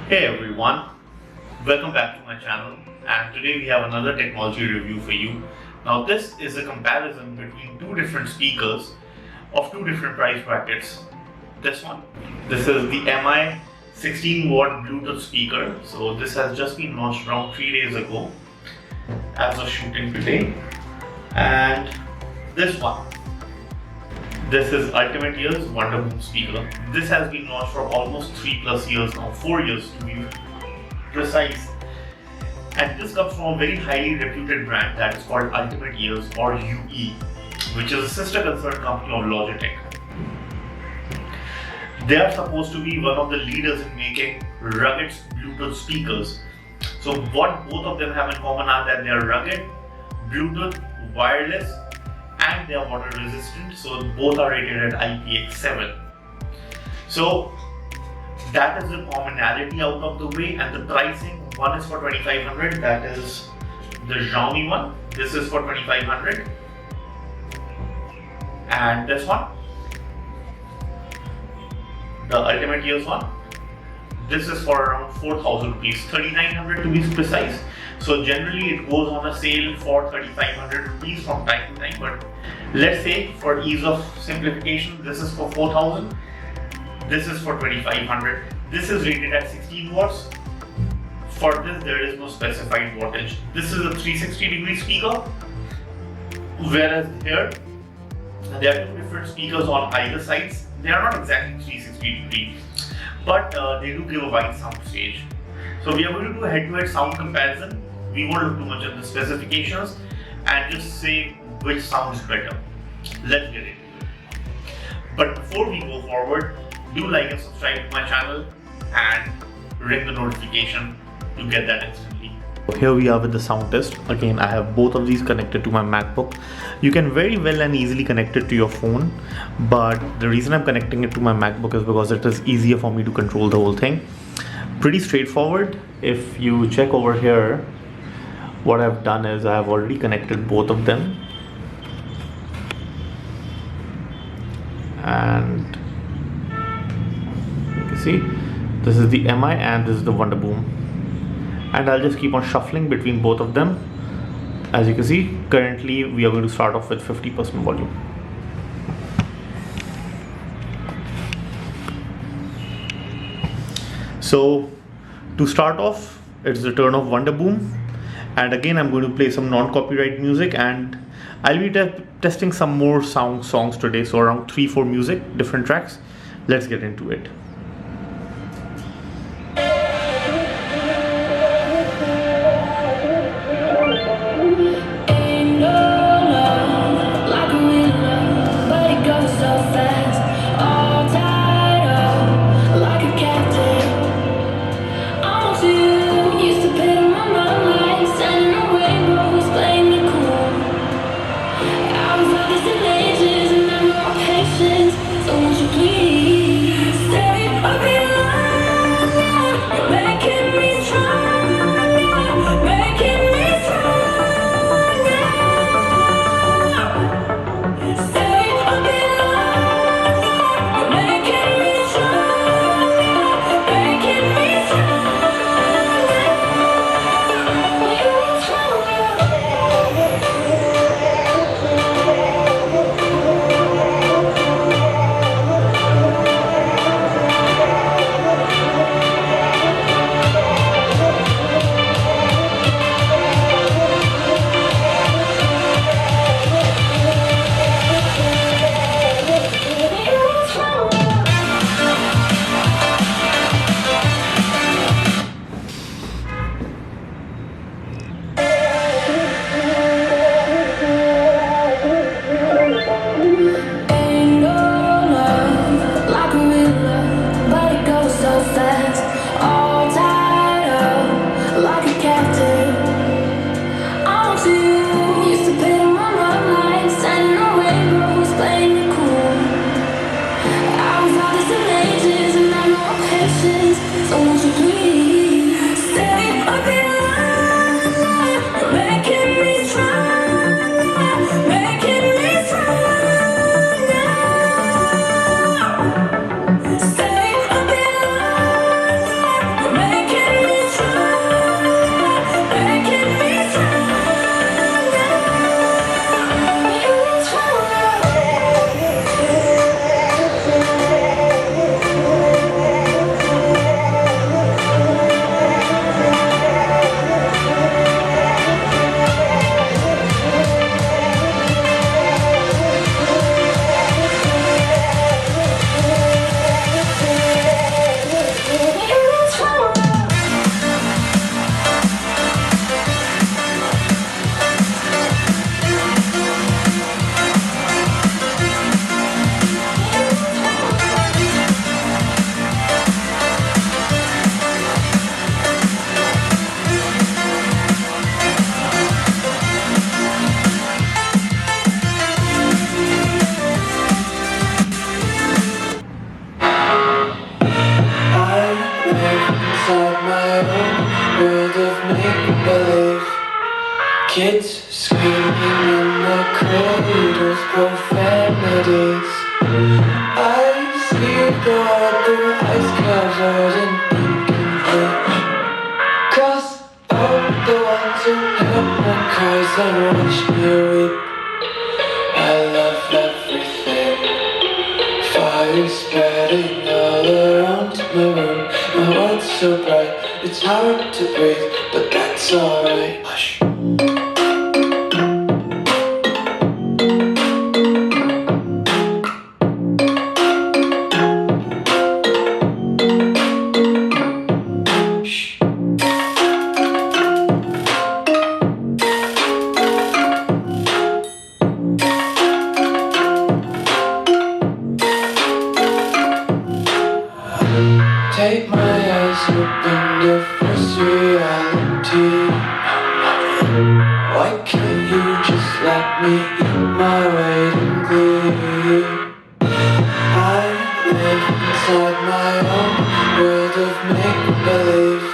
Hey everyone, welcome back to my channel, and today we have another technology review for you. Now this is a comparison between two different speakers of two different price brackets. This is the Mi 16 watt Bluetooth speaker. So this has just been launched around 3 days ago as of shooting today. And this is Ultimate Ears Wonderboom speaker. This has been launched for almost 3+ years now, 4 years to be precise. And this comes from a very highly reputed brand that is called Ultimate Ears, or UE, which is a sister concern company of Logitech. They are supposed to be one of the leaders in making rugged Bluetooth speakers. So what both of them have in common are that they are rugged, Bluetooth, wireless, and they are water resistant. So both are rated at IPX7. So that is the commonality out of the way, and the pricing, one is for 2500, that is the Xiaomi one. This is for 2500, and this one, the Ultimate Ears one, this is for around 4000 rupees, 3900 to be precise. So generally it goes on a sale for 3500 rupees from time to time, but let's say for ease of simplification, this is for 4000, this is for 2500. This is rated at 16 watts. For this there is no specified wattage. This is a 360-degree speaker, whereas here there are two different speakers on either sides. They are not exactly 360 degree, but they do give a wide sound stage. So we are going to do a head-to-head sound comparison. We won't look too much at the specifications and just say which sounds better. Let's get into it. But before we go forward, do like and subscribe to my channel and ring the notification to get that instantly. Here we are with the sound test. Again, I have both of these connected to my MacBook. You can very well and easily connect it to your phone, but the reason I'm connecting it to my MacBook is because it is easier for me to control the whole thing. Pretty straightforward. If you check over here, what I've done is I have already connected both of them, and you can see this is the Mi and this is the Wonderboom, and I'll just keep on shuffling between both of them. As you can see, currently we are going to start off with 50% volume. So to start off, it's the turn of Wonderboom, and again I'm going to play some non-copyright music, and I'll be testing some more songs today, so around 3-4 different tracks. Let's get into it. So won't you please stay? inside my own world of make-believe. Kids screaming in the cradles, profanities. I see the world through ice covered in ink and bleach. Cross out the ones who heard my cries and watched me weep. I love everything. Fire spreading all around my room. My world's so bright, it's hard to breathe, but that's alright. Hush. Take my eyes open to first reality. Why can't you just let me eat my weight in glee? I live inside my own world of make-believe.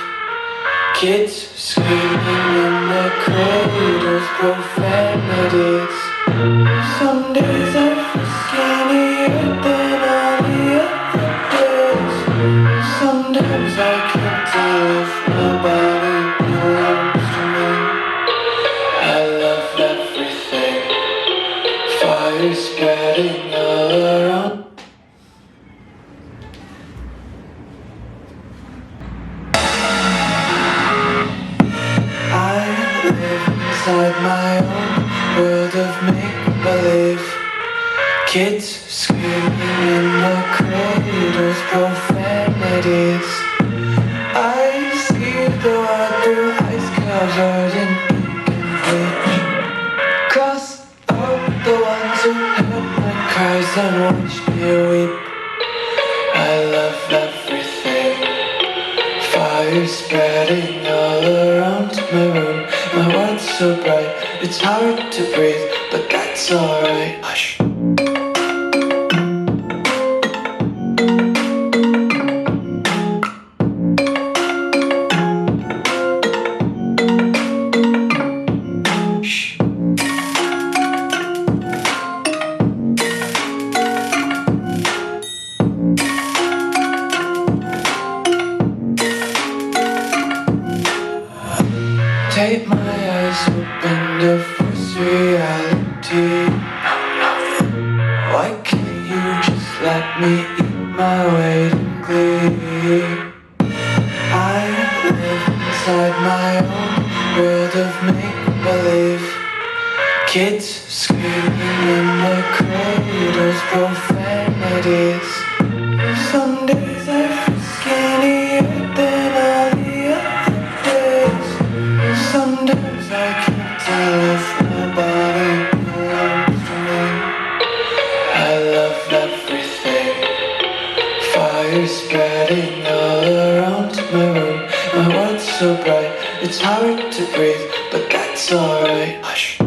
Kids screaming in the cradles, profanities. Some days I feel skinnier than all the other days. Sometimes I can't tell if my body belongs to me. I love everything. Fire spreading all around. I live inside my own world of make-believe. Kids screaming in the cradles, profanities. I see the world through ice covered in ink and bleach. Cross out the ones who heard my cries and watched me weep. I love everything. Fire spreading all around my room. My world's so bright, it's hard to breathe, but that's alright. Hush. Take my eyes open to force reality. Why can't you just let me eat my weight in glee? I live inside my own world of make-believe. Kids screaming in the cradles, profanities. Some days I feel skinnier than all the other days. Sometimes I can't tell if my body belongs to me. I love everything. Fire spreading all around my room. My world's so bright, it's hard to breathe, but that's alright. Hush.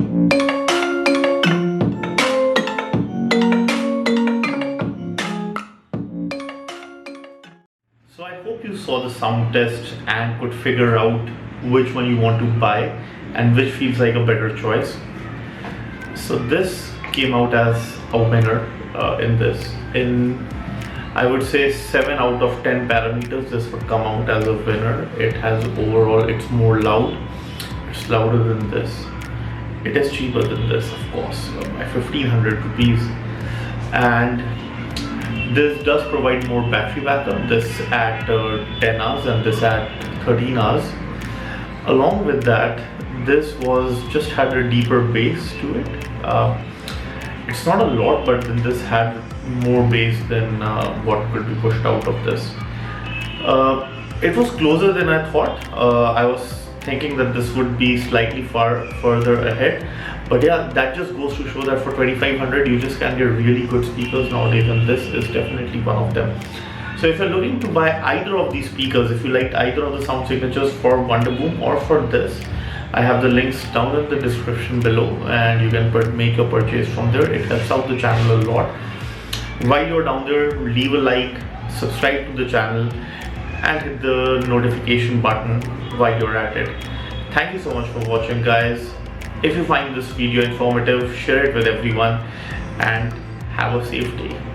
So I hope you saw the sound test and could figure out which one you want to buy and which feels like a better choice. So this came out as a winner in I would say 7 out of 10 parameters. This would come out as a winner. It has overall, it's more loud, it's louder than this, it is cheaper than this, of course, by 1500 rupees, and this does provide more battery backup, this at 10 hours and this at 13 hours. Along with that, this just had a deeper bass to it. It's not a lot, but then this had more bass than what could be pushed out of this. It was closer than I thought. I was thinking that this would be slightly further ahead, but yeah, that just goes to show that for 2500 you just can get really good speakers nowadays, and this is definitely one of them. So if you're looking to buy either of these speakers, if you liked either of the sound signatures for Wonderboom or for this, I have the links down in the description below, and you can make your purchase from there. It helps out the channel a lot. While you're down there, leave a like, subscribe to the channel, and hit the notification button while you're at it. Thank you so much for watching, guys. If you find this video informative, share it with everyone and have a safe day.